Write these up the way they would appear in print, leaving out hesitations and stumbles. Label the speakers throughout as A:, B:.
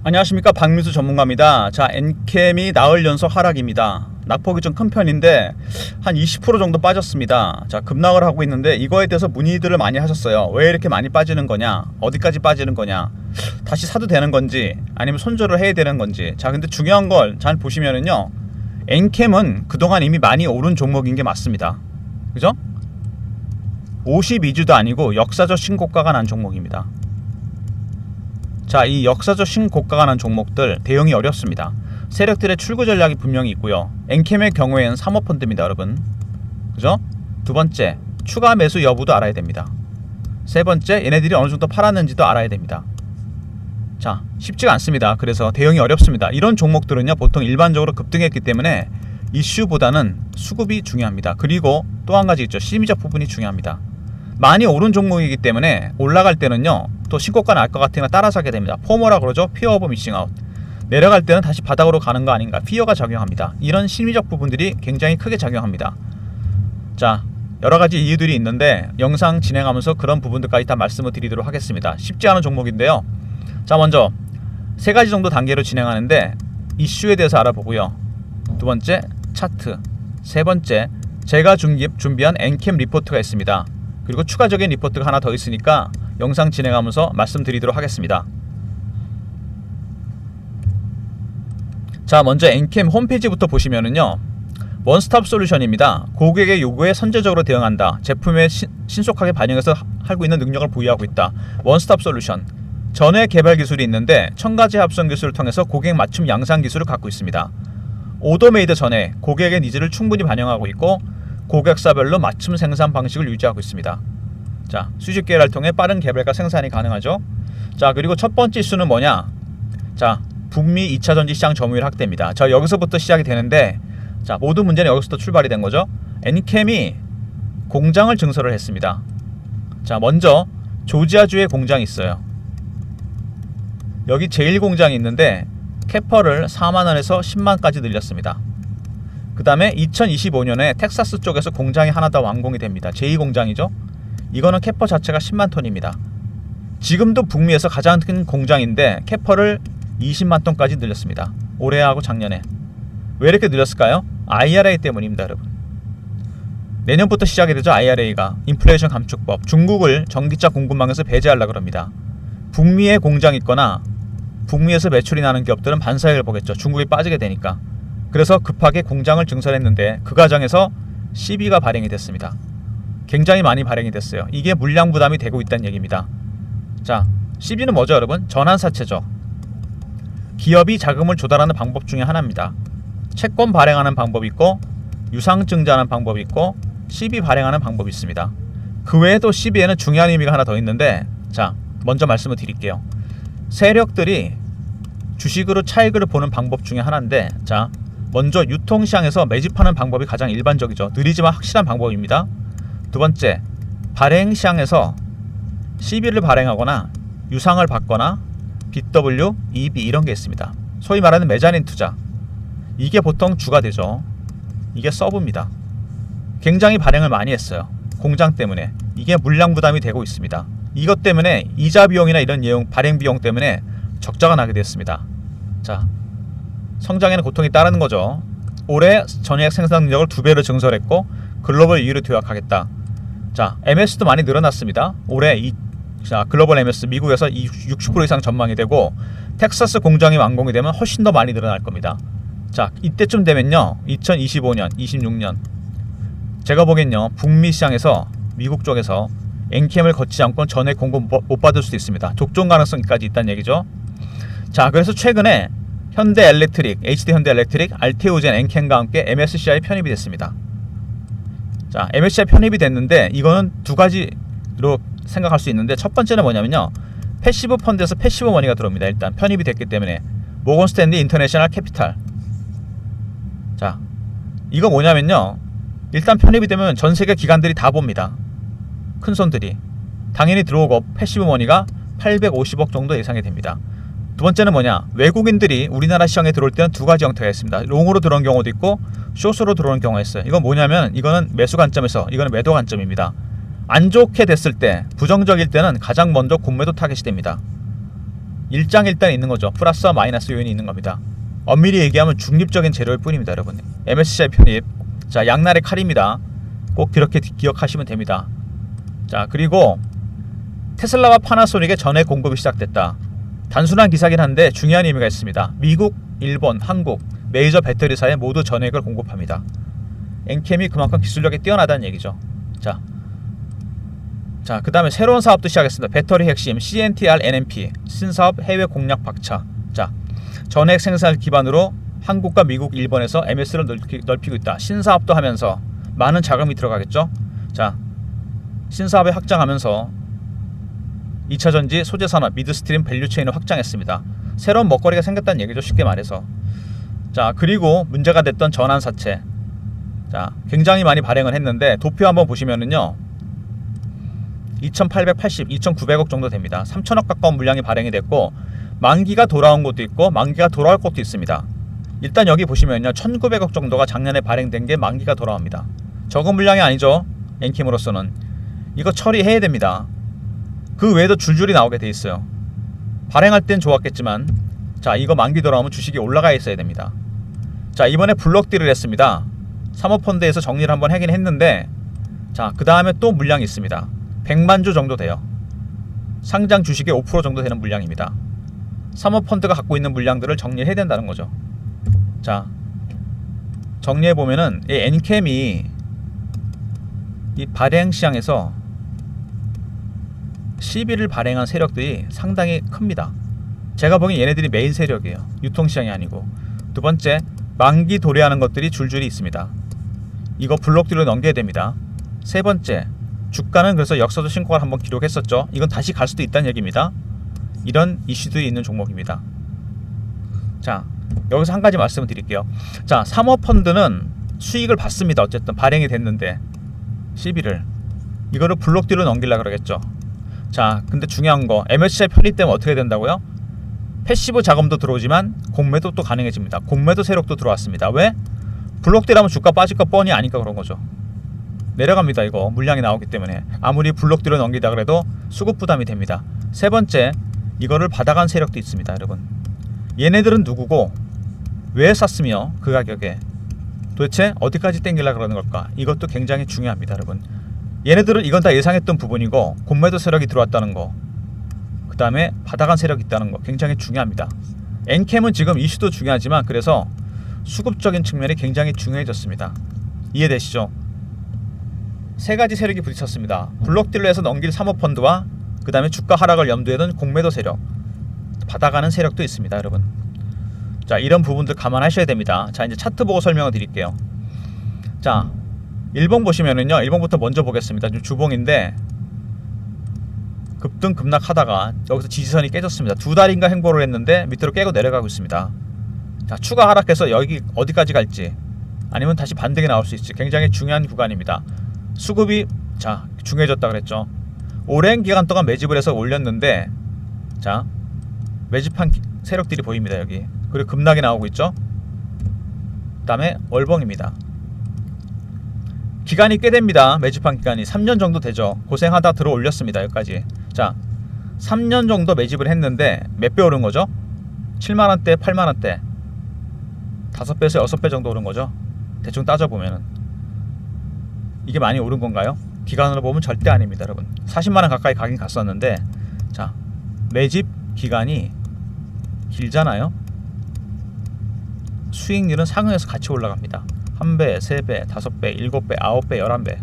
A: 안녕하십니까, 박민수 전문가입니다. 자, 엔캠이 나흘 연속 하락입니다. 낙폭이 좀 큰 편인데 한 20% 정도 빠졌습니다. 자, 급락을 하고 있는데 이거에 대해서 문의들을 많이 하셨어요. 왜 이렇게 많이 빠지는 거냐, 어디까지 빠지는 거냐, 다시 사도 되는 건지 아니면 손절을 해야 되는 건지. 자, 근데 중요한 걸 잘 보시면은요, 엔캠은 그동안 이미 많이 오른 종목인 게 맞습니다. 그죠? 52주도 아니고 역사적 신고가가 난 종목입니다. 자, 이 역사적 신고가가 난 종목들 대응이 어렵습니다. 세력들의 출구 전략이 분명히 있고요. 엔캠의 경우에는 사모펀드입니다, 여러분. 그죠? 두 번째, 추가 매수 여부도 알아야 됩니다. 세 번째, 얘네들이 어느 정도 팔았는지도 알아야 됩니다. 자, 쉽지가 않습니다. 그래서 대응이 어렵습니다. 이런 종목들은요, 보통 일반적으로 급등했기 때문에 이슈보다는 수급이 중요합니다. 그리고 또 한 가지 있죠. 심리적 부분이 중요합니다. 많이 오른 종목이기 때문에 올라갈 때는요, 또 신고가 날 것 같으면 따라서 하게 됩니다. 포모라 그러죠. 피어 오브 미싱 아웃. 내려갈 때는 다시 바닥으로 가는 거 아닌가, 피어가 작용합니다. 이런 심리적 부분들이 굉장히 크게 작용합니다. 자, 여러가지 이유들이 있는데 영상 진행하면서 그런 부분들까지 다 말씀을 드리도록 하겠습니다. 쉽지 않은 종목인데요. 자, 먼저 세 가지 정도 단계로 진행하는데 이슈에 대해서 알아보고요. 두 번째, 차트. 세 번째, 제가 준비한 엔캠 리포트가 있습니다. 그리고 추가적인 리포트가 하나 더 있으니까 영상 진행하면서 말씀드리도록 하겠습니다. 자, 먼저 엔캠 홈페이지부터 보시면은요, 원스톱 솔루션입니다. 고객의 요구에 선제적으로 대응한다. 제품에 신속하게 반영해서 하고 있는 능력을 보유하고 있다. 원스톱 솔루션. 전외 개발 기술이 있는데 첨가제 합성 기술을 통해서 고객 맞춤 양산 기술을 갖고 있습니다. 오더메이드 전에 고객의 니즈를 충분히 반영하고 있고 고객사별로 맞춤 생산 방식을 유지하고 있습니다. 자, 수직 계열을 통해 빠른 개발과 생산이 가능하죠. 자, 그리고 첫 번째 이슈는 뭐냐? 자, 북미 2차 전지 시장 점유율 확대입니다. 자, 여기서부터 시작이 되는데, 자, 모든 문제는 여기서부터 출발이 된 거죠. 엔캠이 공장을 증설을 했습니다. 자, 먼저 조지아주에 공장이 있어요. 여기 제1공장이 있는데 캐퍼를 4만원에서 10만까지 늘렸습니다. 그 다음에 2025년에 텍사스 쪽에서 공장이 하나 더 완공이 됩니다. 제2공장이죠. 이거는 캐퍼 자체가 10만 톤입니다. 지금도 북미에서 가장 큰 공장인데 캐퍼를 20만 톤까지 늘렸습니다. 올해하고 작년에. 왜 이렇게 늘렸을까요? IRA 때문입니다, 여러분. 내년부터 시작이 되죠. IRA가 인플레이션 감축법. 중국을 전기차 공급망에서 배제하려고 합니다. 북미에 공장이 있거나 북미에서 매출이 나는 기업들은 반사익을 보겠죠. 중국이 빠지게 되니까. 그래서 급하게 공장을 증설했는데 그 과정에서 CB가 발행이 됐습니다. 굉장히 많이 발행이 됐어요. 이게 물량 부담이 되고 있다는 얘기입니다. 자, CB는 뭐죠, 여러분? 전환사채죠. 기업이 자금을 조달하는 방법 중에 하나입니다. 채권 발행하는 방법이 있고 유상증자하는 방법이 있고 CB 발행하는 방법이 있습니다. 그 외에도 CB에는 중요한 의미가 하나 더 있는데, 자, 먼저 말씀을 드릴게요. 세력들이 주식으로 차익을 보는 방법 중에 하나인데, 자, 먼저 유통시장에서 매집하는 방법이 가장 일반적이죠. 느리지만 확실한 방법입니다. 두 번째, 발행시장에서 CB를 발행하거나 유상을 받거나 BW, EB 이런 게 있습니다. 소위 말하는 메자닌 투자. 이게 보통 주가 되죠. 이게 서브입니다. 굉장히 발행을 많이 했어요. 공장 때문에. 이게 물량 부담이 되고 있습니다. 이것 때문에 이자 비용이나 이런 발행 비용 때문에 적자가 나게 됐습니다. 자, 성장에는 고통이 따르는 거죠. 올해 전액 생산 능력을 2배로 증설했고 글로벌 2위로 도약하겠다. 자, MS도 많이 늘어났습니다. 올해 자, 글로벌 MS 미국에서 60% 이상 전망이 되고 텍사스 공장이 완공이 되면 훨씬 더 많이 늘어날 겁니다. 자, 이때쯤 되면요, 2025년, 26년 제가 보기엔요, 북미 시장에서 미국 쪽에서 엔캠을 거치지 않고 전액 공급 못 받을 수도 있습니다. 독점 가능성까지 있다는 얘기죠. 자, 그래서 최근에 현대엘렉트릭, HD현대엘렉트릭, 알테오젠, 엔캠과 함께 MSCI에 편입이 됐습니다. 자, MSCI 편입이 됐는데 이거는 두 가지로 생각할 수 있는데, 첫 번째는 뭐냐면요, 패시브 펀드에서 패시브 머니가 들어옵니다. 일단 편입이 됐기 때문에 모건 스탠리 인터내셔널 캐피탈. 자, 이거 뭐냐면요, 일단 편입이 되면 전 세계 기관들이 다 봅니다. 큰 손들이 당연히 들어오고 패시브 머니가 850억 정도 예상이 됩니다. 두 번째는 뭐냐, 외국인들이 우리나라 시장에 들어올 때는 두 가지 형태가 있습니다. 롱으로 들어온 경우도 있고 숏으로 들어오는 경우가 있어요. 이건 뭐냐면, 이거는 매수 관점에서, 이거는 매도 관점입니다. 안 좋게 됐을 때, 부정적일 때는 가장 먼저 공매도 타겟이 됩니다. 일장일단이 있는 거죠. 플러스와 마이너스 요인이 있는 겁니다. 엄밀히 얘기하면 중립적인 재료일 뿐입니다, 여러분. MSCI 편입. 자, 양날의 칼입니다. 꼭 그렇게 기억하시면 됩니다. 자, 그리고 테슬라와 파나소닉의 전해 공급이 시작됐다. 단순한 기사긴 한데 중요한 의미가 있습니다. 미국, 일본, 한국 메이저 배터리사에 모두 전액을 공급합니다. 엔캠이 그만큼 기술력이 뛰어나다는 얘기죠. 자, 그 다음에 새로운 사업도 시작했습니다. 배터리 핵심 CNTR NMP 신사업 해외 공략 박차. 자, 전액 생산을 기반으로 한국과 미국, 일본에서 MS를 넓히고 있다. 신사업도 하면서 많은 자금이 들어가겠죠. 자, 신사업에 확장하면서 2차전지, 소재산업, 미드스트림 밸류체인을 확장했습니다. 새로운 먹거리가 생겼다는 얘기죠. 쉽게 말해서. 자, 그리고 문제가 됐던 전환사채. 자, 굉장히 많이 발행을 했는데 도표 한번 보시면은요 2880, 2900억 정도 됩니다. 3000억 가까운 물량이 발행이 됐고 만기가 돌아온 것도 있고 만기가 돌아올 것도 있습니다. 일단 여기 보시면요 1900억 정도가 작년에 발행된 게 만기가 돌아옵니다. 적은 물량이 아니죠. 엔킴으로서는 이거 처리해야 됩니다. 그 외에도 줄줄이 나오게 돼 있어요. 발행할 땐 좋았겠지만 자, 이거 만기 돌아오면 주식이 올라가 있어야 됩니다. 자, 이번에 블록딜을 했습니다. 사모펀드에서 정리를 한번 하긴 했는데 자, 그 다음에 또 물량이 있습니다. 100만 주 정도 돼요. 상장 주식의 5% 정도 되는 물량입니다. 사모펀드가 갖고 있는 물량들을 정리해야 된다는 거죠. 자, 정리해보면은 이 엔캠이 이 발행 시장에서 시비를 발행한 세력들이 상당히 큽니다. 제가 보기엔 얘네들이 메인 세력이에요. 유통시장이 아니고. 두 번째, 만기 도래하는 것들이 줄줄이 있습니다. 이거 블록딜로 넘겨야 됩니다. 세 번째, 주가는 그래서 역사적 신고가를 한번 기록했었죠. 이건 다시 갈 수도 있다는 얘기입니다. 이런 이슈들이 있는 종목입니다. 자, 여기서 한 가지 말씀을 드릴게요. 자, 사모펀드는 수익을 받습니다. 어쨌든 발행이 됐는데 시비를 이거를 블록딜로 넘기려고 그러겠죠. 자, 근데 중요한 거 MSCI 편입되면 어떻게 된다고요? 패시브 자금도 들어오지만 공매도 또 가능해집니다. 공매도 세력도 들어왔습니다. 왜? 블록딜하면 주가 빠질 거 뻔히 아니까 그런 거죠. 내려갑니다. 이거 물량이 나오기 때문에 아무리 블록딜로 넘기다 그래도 수급 부담이 됩니다. 세 번째, 이거를 받아간 세력도 있습니다. 여러분, 얘네들은 누구고 왜 샀으며 그 가격에 도대체 어디까지 땡기려고 그러는 걸까? 이것도 굉장히 중요합니다. 여러분, 얘네들은 이건 다 예상했던 부분이고 공매도 세력이 들어왔다는 거, 그 다음에 받아간 세력이 있다는 거 굉장히 중요합니다. 엔캠은 지금 이슈도 중요하지만 그래서 수급적인 측면이 굉장히 중요해졌습니다. 이해되시죠? 세 가지 세력이 부딪혔습니다. 블록딜로 해서 넘길 사모펀드와 그 다음에 주가 하락을 염두에 둔 공매도 세력, 받아가는 세력도 있습니다. 여러분, 자, 이런 부분들 감안하셔야 됩니다. 자, 이제 차트 보고 설명을 드릴게요. 자, 일봉 보시면은요, 일봉부터 먼저 보겠습니다. 좀 주봉인데 급등 급락하다가 여기서 지지선이 깨졌습니다. 두 달인가 행보를 했는데 밑으로 깨고 내려가고 있습니다. 자, 추가 하락해서 여기 어디까지 갈지 아니면 다시 반등이 나올 수 있을지 굉장히 중요한 구간입니다. 수급이 자 중요해졌다 그랬죠. 오랜 기간 동안 매집을 해서 올렸는데 자, 매집한 세력들이 보입니다. 여기. 그리고 급락이 나오고 있죠. 그 다음에 월봉입니다. 기간이 꽤 됩니다. 매집한 기간이 3년 정도 되죠. 고생하다 들어 올렸습니다. 여기까지. 자, 3년 정도 매집을 했는데 몇 배 오른 거죠? 7만원대, 8만원대 5배에서 6배 정도 오른 거죠. 대충 따져보면은 이게 많이 오른 건가요? 기간으로 보면 절대 아닙니다. 여러분, 40만원 가까이 가긴 갔었는데 자, 매집 기간이 길잖아요. 수익률은 상응해서 같이 올라갑니다. 1배, 3배, 5배, 7배, 9배, 11배.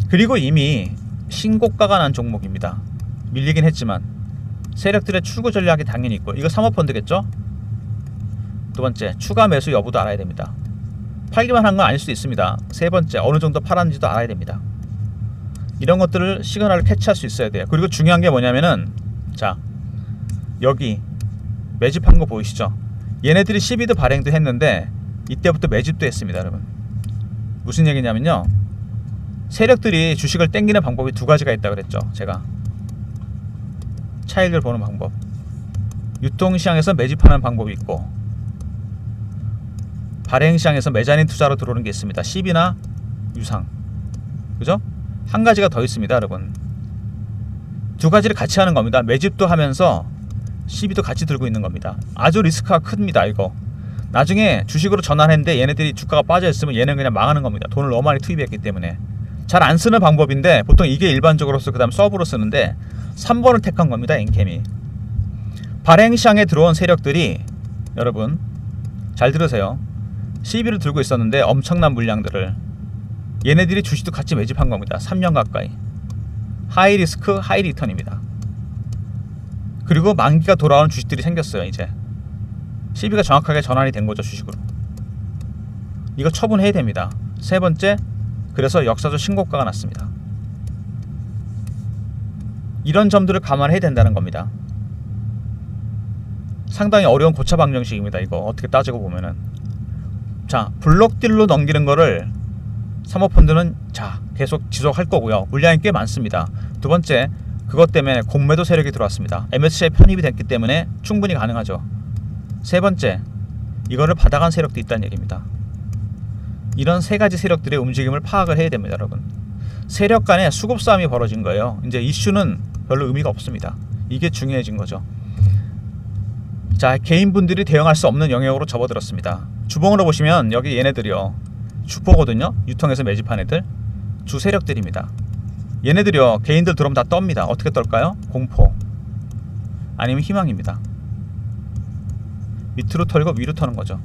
A: 그리고 이미 신고가가 난 종목입니다. 밀리긴 했지만 세력들의 출구 전략이 당연히 있고, 이거 사모펀드겠죠? 두 번째, 추가 매수 여부도 알아야 됩니다. 팔기만 한 건 아닐 수도 있습니다. 세 번째, 어느 정도 팔았는지도 알아야 됩니다. 이런 것들을 시그널을 캐치할 수 있어야 돼요. 그리고 중요한 게 뭐냐면은 자, 여기 매집한 거 보이시죠? 얘네들이 12도 발행도 했는데 이때부터 매집도 했습니다. 여러분, 무슨 얘기냐면요, 세력들이 주식을 땡기는 방법이 두 가지가 있다 그랬죠. 제가 차익을 보는 방법, 유통시장에서 매집하는 방법이 있고 발행시장에서 메자닌 투자로 들어오는 게 있습니다. 시비나 유상, 그죠? 한 가지가 더 있습니다. 여러분, 두 가지를 같이 하는 겁니다. 매집도 하면서 CB도 같이 들고 있는 겁니다. 아주 리스크가 큽니다. 이거 나중에 주식으로 전환했는데 얘네들이 주가가 빠져있으면 얘는 그냥 망하는 겁니다. 돈을 너무 많이 투입했기 때문에. 잘 안 쓰는 방법인데 보통 이게 일반적으로 그 다음 서브로 쓰는데 3번을 택한 겁니다. 엔캠이. 발행시장에 들어온 세력들이 여러분 잘 들으세요. CB를 들고 있었는데 엄청난 물량들을 얘네들이 주식도 같이 매집한 겁니다. 3년 가까이. 하이 리스크 하이 리턴입니다. 그리고 만기가 돌아오는 주식들이 생겼어요. 이제 CB가 정확하게 전환이 된 거죠. 주식으로. 이거 처분해야 됩니다. 세 번째, 그래서 역사적 신고가가 났습니다. 이런 점들을 감안해야 된다는 겁니다. 상당히 어려운 고차 방정식입니다. 이거 어떻게 따지고 보면은. 자, 블록딜로 넘기는 거를 사모펀드는 자 계속 지속할 거고요. 물량이 꽤 많습니다. 두 번째, 그것 때문에 공매도 세력이 들어왔습니다. MSCI에 편입이 됐기 때문에 충분히 가능하죠. 세 번째, 이거를 받아간 세력도 있다는 얘기입니다. 이런 세 가지 세력들의 움직임을 파악을 해야 됩니다. 여러분, 세력 간의 수급 싸움이 벌어진 거예요. 이제 이슈는 별로 의미가 없습니다. 이게 중요해진 거죠. 자, 개인분들이 대응할 수 없는 영역으로 접어들었습니다. 주봉으로 보시면 여기 얘네들이요, 주포거든요. 유통해서 매집한 애들, 주 세력들입니다. 얘네들이요, 개인들 들어오면 다 떱니다. 어떻게 떨까요? 공포 아니면 희망입니다. 밑으로 털고 위로 터는 거죠.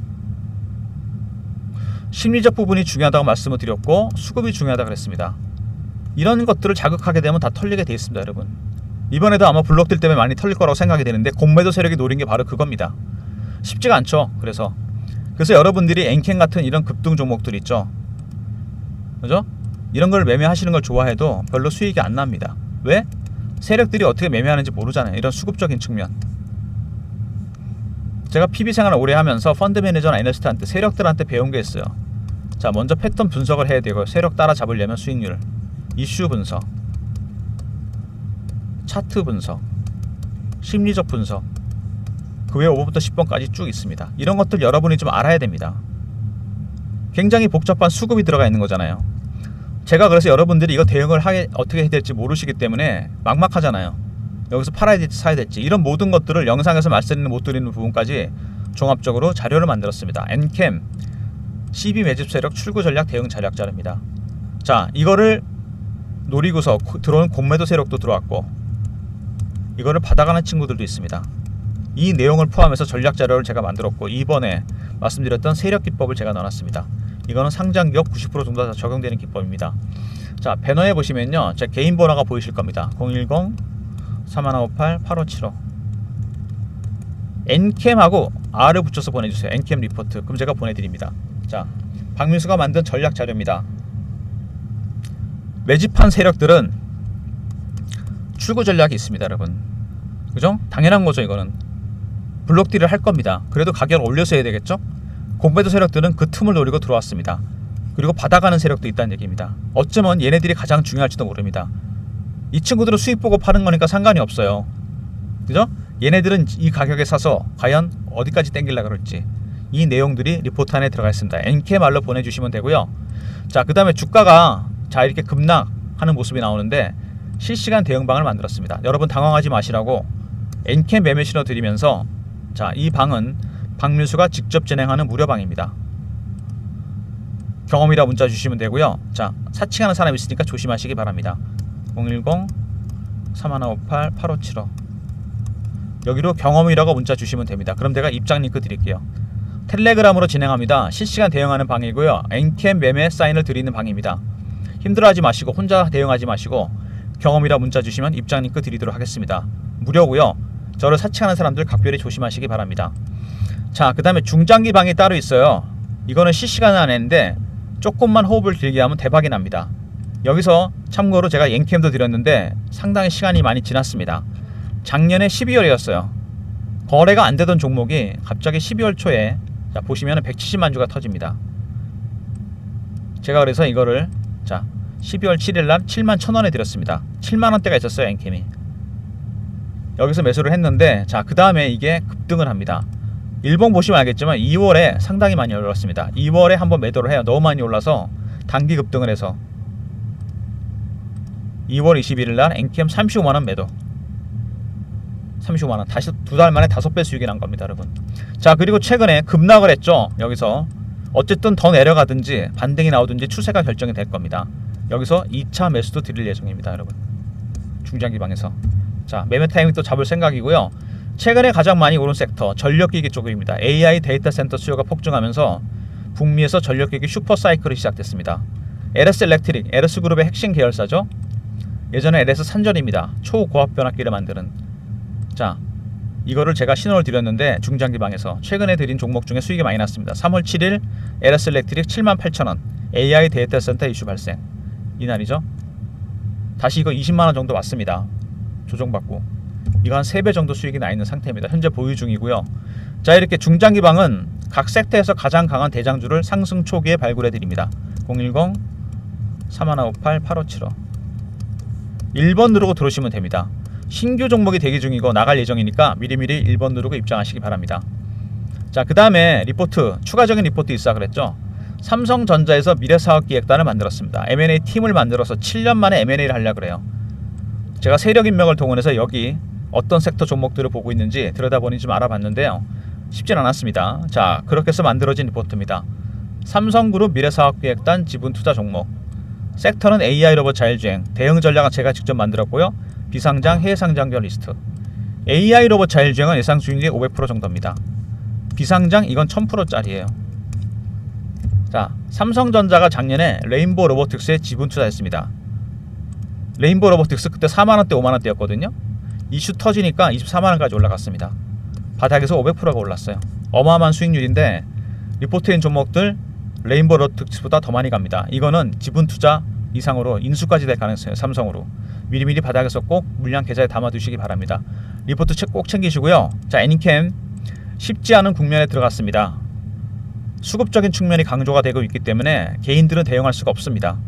A: 심리적 부분이 중요하다고 말씀을 드렸고 수급이 중요하다고 그랬습니다. 이런 것들을 자극하게 되면 다 털리게 돼 있습니다. 여러분, 이번에도 아마 블록들 때문에 많이 털릴 거라고 생각이 되는데 공매도 세력이 노린 게 바로 그겁니다. 쉽지가 않죠. 그래서 여러분들이 엔캠 같은 이런 급등 종목들 있죠, 그죠? 이런 걸 매매하시는 걸 좋아해도 별로 수익이 안 납니다. 왜? 세력들이 어떻게 매매하는지 모르잖아요. 이런 수급적인 측면. 제가 PB 생활을 오래 하면서 펀드 매니저나 애널리스트한테 세력들한테 배운 게 있어요. 자, 먼저 패턴 분석을 해야 되고, 세력 따라잡으려면 수익률, 이슈 분석, 차트 분석, 심리적 분석, 그 외에 5번부터 10번까지 쭉 있습니다. 이런 것들 여러분이 좀 알아야 됩니다. 굉장히 복잡한 수급이 들어가 있는 거잖아요. 제가 그래서 여러분들이 이거 대응을 어떻게 해야 될지 모르시기 때문에 막막하잖아요. 여기서 팔아야 될지 사야 될지, 이런 모든 것들을 영상에서 말씀을 못 드리는 부분까지 종합적으로 자료를 만들었습니다. 엔캠 CB 매집 세력 출구 전략 대응 전략 자료입니다. 자, 이거를 노리고서 들어오는 공매도 세력도 들어왔고, 이거를 받아가는 친구들도 있습니다. 이 내용을 포함해서 전략 자료를 제가 만들었고, 이번에 말씀드렸던 세력 기법을 제가 넣어놨습니다. 이거는 상장 기업 90% 정도 다 적용되는 기법입니다. 자, 배너에 보시면요, 제 개인 번호가 보이실 겁니다. 010-3158-8575. 엔캠하고 R을 붙여서 보내주세요. 엔캠 리포트. 그럼 제가 보내드립니다. 자, 박민수가 만든 전략 자료입니다. 매집한 세력들은 출구 전략이 있습니다. 여러분, 그죠? 당연한 거죠. 이거는 블록딜을 할 겁니다. 그래도 가격을 올려서 해야 되겠죠? 공매도 세력들은 그 틈을 노리고 들어왔습니다. 그리고 받아가는 세력도 있다는 얘기입니다. 어쩌면 얘네들이 가장 중요할지도 모릅니다. 이 친구들은 수익 보고 파는 거니까 상관이 없어요. 그죠? 얘네들은 이 가격에 사서 과연 어디까지 땡길라 그럴지, 이 내용들이 리포트 안에 들어가 있습니다. 엔캠 말로 보내주시면 되고요. 자, 그 다음에 주가가 자 이렇게 급락하는 모습이 나오는데 실시간 대응방을 만들었습니다. 여러분 당황하지 마시라고 엔캠 매매 신호 드리면서, 자, 이 방은 박민수가 직접 진행하는 무료방입니다. 경험이라 문자 주시면 되고요. 자, 사칭하는 사람이 있으니까 조심하시기 바랍니다. 010-3158-8575 여기로 경험이라고 문자 주시면 됩니다. 그럼 제가 입장 링크 드릴게요. 텔레그램으로 진행합니다. 실시간 대응하는 방이고요. 엔캠 매매 사인을 드리는 방입니다. 힘들어하지 마시고 혼자 대응하지 마시고 경험이라 문자 주시면 입장 링크 드리도록 하겠습니다. 무료고요. 저를 사칭하는 사람들 각별히 조심하시기 바랍니다. 자, 그 다음에 중장기 방이 따로 있어요. 이거는 실시간은 안 했는데 조금만 호흡을 길게 하면 대박이 납니다. 여기서 참고로 제가 엔캠도 드렸는데 상당히 시간이 많이 지났습니다. 작년에 12월이었어요. 거래가 안 되던 종목이 갑자기 12월 초에, 자, 보시면 170만 주가 터집니다. 제가 그래서 이거를, 자, 12월 7일 날 7만 1,000원에 드렸습니다. 7만 원대가 있었어요. 엔캠이. 여기서 매수를 했는데, 자, 그 다음에 이게 급등을 합니다. 일봉 보시면 알겠지만 2월에 상당히 많이 올랐습니다. 2월에 한번 매도를 해요. 너무 많이 올라서 단기 급등을 해서 2월 21일 날 엔캠 35만원 매도, 35만 원. 다시 2달 만에 5배 수익이 난 겁니다, 여러분. 자, 그리고 최근에 급락을 했죠. 여기서 어쨌든 더 내려가든지 반등이 나오든지 추세가 결정이 될 겁니다. 여기서 2차 매수도 드릴 예정입니다, 여러분. 중장기방에서. 자, 매매 타이밍 또 잡을 생각이고요. 최근에 가장 많이 오른 섹터 전력기기 쪽입니다. AI 데이터 센터 수요가 폭증하면서 북미에서 전력기기 슈퍼 사이클이 시작됐습니다. LS 일렉트릭, LS 그룹의 핵심 계열사죠. 예전에 LS 산전입니다. 초고압 변압기를 만드는. 자, 이거를 제가 신호를 드렸는데 중장기방에서 최근에 드린 종목 중에 수익이 많이 났습니다. 3월 7일 LS 일렉트릭 78,000원 AI 데이터 센터 이슈 발생. 이날이죠. 다시 이거 20만원 정도 왔습니다. 조정받고. 이거 한 3배 정도 수익이 나 있는 상태입니다. 현재 보유 중이고요. 자, 이렇게 중장기방은 각 섹터에서 가장 강한 대장주를 상승 초기에 발굴해 드립니다. 010-3158-8575 1번 누르고 들어오시면 됩니다. 신규 종목이 대기 중이고 나갈 예정이니까 미리미리 1번 누르고 입장하시기 바랍니다. 자, 그 다음에 리포트, 추가적인 리포트 있어 그랬죠. 삼성전자에서 미래사업기획단을 만들었습니다. M&A 팀을 만들어서 7년 만에 M&A를 하려고 그래요. 제가 세력 인맥을 동원해서 여기 어떤 섹터 종목들을 보고 있는지 들여다보니 좀 알아봤는데요. 쉽진 않았습니다. 자, 그렇게 해서 만들어진 리포트입니다. 삼성그룹 미래사업기획단 지분투자 종목. 섹터는 AI 로봇 자율주행. 대응 전략은 제가 직접 만들었고요. 비상장, 해상장별 리스트. AI 로봇 자율주행은 예상 수익률이 500% 정도입니다. 비상장 이건 1000%짜리예요. 자, 삼성전자가 작년에 레인보우 로보틱스에 지분 투자했습니다. 레인보우 로보틱스 그때 4만원대 5만원대였거든요. 이슈 터지니까 24만원까지 올라갔습니다. 바닥에서 500%가 올랐어요. 어마어마한 수익률인데 리포트인 종목들 레인보우 로보틱스보다 더 많이 갑니다. 이거는 지분 투자 이상으로 인수까지 될 가능성이 삼성으로. 미리미리 바닥에서 꼭 물량 계좌에 담아두시기 바랍니다. 리포트 꼭 챙기시고요. 자, 애니캠 쉽지 않은 국면에 들어갔습니다. 수급적인 측면이 강조가 되고 있기 때문에 개인들은 대응할 수가 없습니다.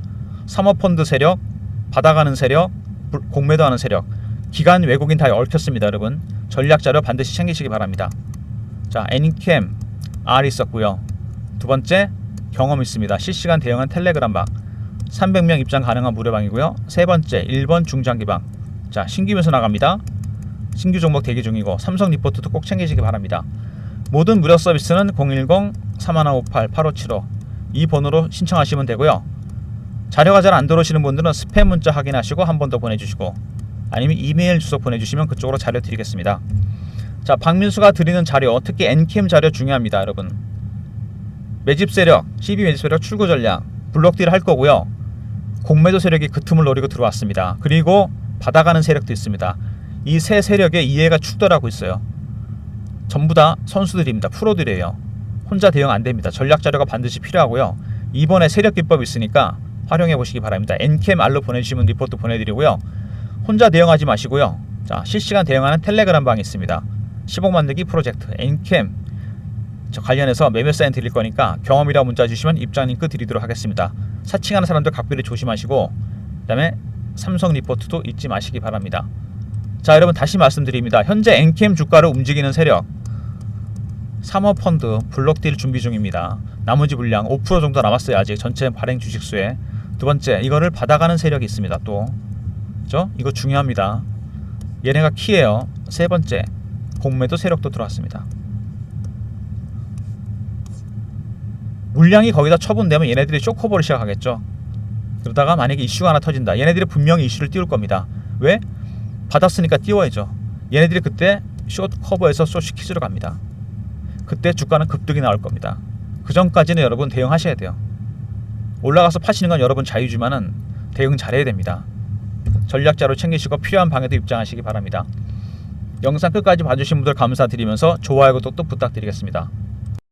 A: 사모펀드 세력, 받아가는 세력, 공매도하는 세력, 기관 외국인 다 얽혔습니다. 여러분 전략자료 반드시 챙기시기 바랍니다. 자, 애니캠 R 있었고요. 두 번째 경험 있습니다. 실시간 대응한 텔레그램방 300명 입장 가능한 무료방이고요. 세 번째 1번 중장기방. 자, 신규 매수 나갑니다. 신규 종목 대기 중이고 삼성 리포트도 꼭 챙기시기 바랍니다. 모든 무료 서비스는 010-3158-8575 이 번호로 신청하시면 되고요. 자료가 잘 안 들어오시는 분들은 스팸 문자 확인하시고 한 번 더 보내주시고 아니면 이메일 주소 보내주시면 그쪽으로 자료 드리겠습니다. 자, 박민수가 드리는 자료, 특히 엔캠 자료 중요합니다. 여러분 매집 세력, CB 매집 세력 출구 전략 블록딜 할 거고요. 공매도 세력이 그 틈을 노리고 들어왔습니다. 그리고 받아가는 세력도 있습니다. 이 세 세력의 이해가 축돌하고 있어요. 전부 다 선수들입니다. 프로들이에요. 혼자 대응 안 됩니다. 전략 자료가 반드시 필요하고요. 이번에 세력 기법이 있으니까 활용해 보시기 바랍니다. 엔캠 R로 보내주시면 리포트 보내드리고요. 혼자 대응하지 마시고요. 자, 실시간 대응하는 텔레그램 방이 있습니다. 10억 만들기 프로젝트 엔캠 저 관련해서 매매 사인 드릴 거니까 경험이라 문자 주시면 입장 링크 드리도록 하겠습니다. 사칭하는 사람들 각별히 조심하시고 그 다음에 삼성 리포트도 잊지 마시기 바랍니다. 자, 여러분 다시 말씀드립니다. 현재 엔캠 주가를 움직이는 세력 사모펀드 블록딜 준비 중입니다. 나머지 물량 5% 정도 남았어요. 아직 전체 발행 주식수에. 두 번째 이거를 받아가는 세력이 있습니다. 또 그죠? 이거 중요합니다. 얘네가 키예요. 세 번째 공매도 세력도 들어왔습니다. 물량이 거기다 처분되면 얘네들이 쇼커볼을 시작하겠죠. 그러다가 만약에 이슈가 하나 터진다. 얘네들이 분명히 이슈를 띄울 겁니다. 왜? 받았으니까 띄워야죠. 얘네들이 그때 쇼커버에서 쇼시키즈로 갑니다. 그때 주가는 급등이 나올 겁니다. 그 전까지는 여러분 대응하셔야 돼요. 올라가서 파시는 건 여러분 자유지만은 대응 잘해야 됩니다. 전략자로 챙기시고 필요한 방에도 입장하시기 바랍니다. 영상 끝까지 봐주신 분들 감사드리면서 좋아요, 구독도 부탁드리겠습니다.